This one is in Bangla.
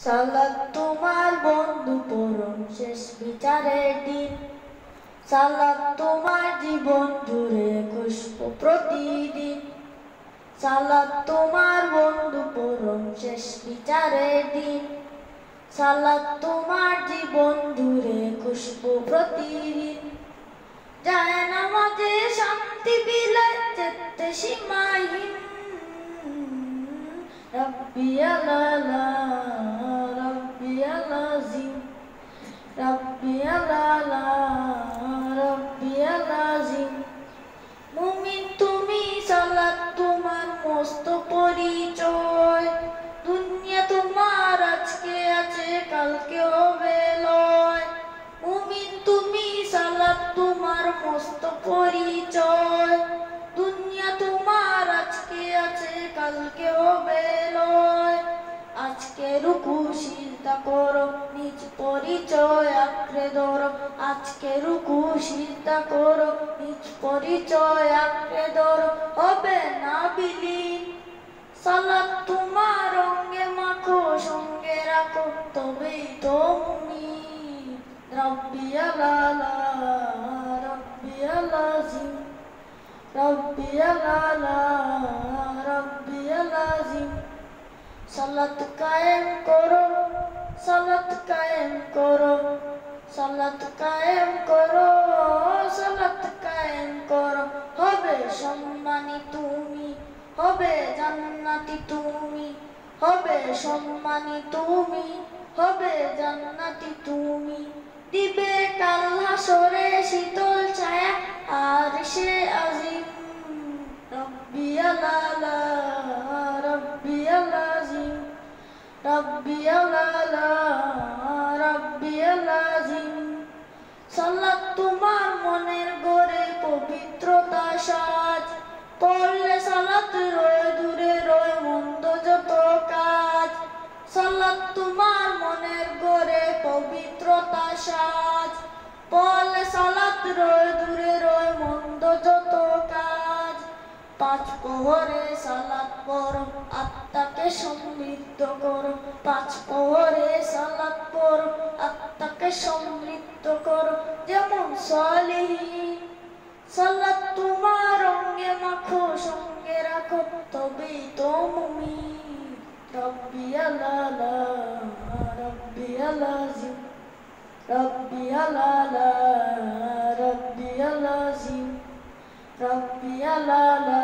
সালাত তোমার বন্ধু পরম শেষ বিচারের দিন, সালাত তোমার জীবন জুড়ে খুশবু প্রতিদিন। সালাত তোমার বন্ধু পরম শেষ বিচারের দিন, সালাত তোমার জীবন জুড়ে খুশবু প্রতিদিন। যায় নামাজে শান্তি বিলায় চেতে সীমাহীন, রাব্বিয়াল আলা রাব্বিয়াল আযীম, রাব্বিয়াল আলা রাব্বিয়াল আযীম। মুমিন তুমি, সালাত তোমার মস্ত পরিচয়, দুনিয়া তোমার আজকে আছে কালকে হবে লয়। মুমিন তুমি, সালাত তোমার মস্ত পরিচয়, দুনিয়া তোমার আজকে আছে কালকে হবে লয়। আজকে রুকু সিজদা করো, নিজ পরিচয় আঁকড়ে ধরো। আজকে রুকু সিজদা করো, নিজ পরিচয় আঁকড়ে ধরো, হবে না বিলীন। সালাত তোমার অঙ্গে মাখো, সঙ্গে রাখো, তবেই তো মুমিন। রাব্বিয়াল আলা রাব্বিয়াল আযীম, রাব্বিয়াল আলা রাব্বিয়াল আযীম। সালাত কায়েম করো, সালাত কায়েম করো, সালাত কায়েম করো, সালাত কায়েম করো। হবে সম্মানী তুমি, হবে জান্নাতি তুমি, হবে সম্মানী তুমি, হবে জান্নাতি তুমি। দিবে কাল হাসরে শীতল ছায়া আরশে আজিম, রাব্বিয়াল আলা রাব্বিয়াল আযীম, রাব্বিয়াল আলা রাব্বিয়াল আযীম। সালাত তোমার মনের গড়ে পবিত্রতা সাজ, পড়লে সালাত রয় দূরে রয় মন্দ যত কাজ। সালাত তোমার মনের গড়ে পবিত্রতা সাজ, পড়লে সালাত রয় দূরে রয় মন্দ যত কাজ। পাঁচ প্রহরে সালাত পড়ো, আত্মাকে সমৃদ্ধ করো। পাঁচ প্রহরে সালাত পড়ো, আত্মাকে সমৃদ্ধ করো, যেমন সলিহিন। সালাত তোমার অঙ্গে মাখো, সঙ্গে রাখো, তবেই তো মুমিন। রাব্বিয়াল আলা রাব্বিয়াল আযীম, রাব্বিয়াল আলা রাব্বিয়াল আযীম, রাব্বিয়াল আলা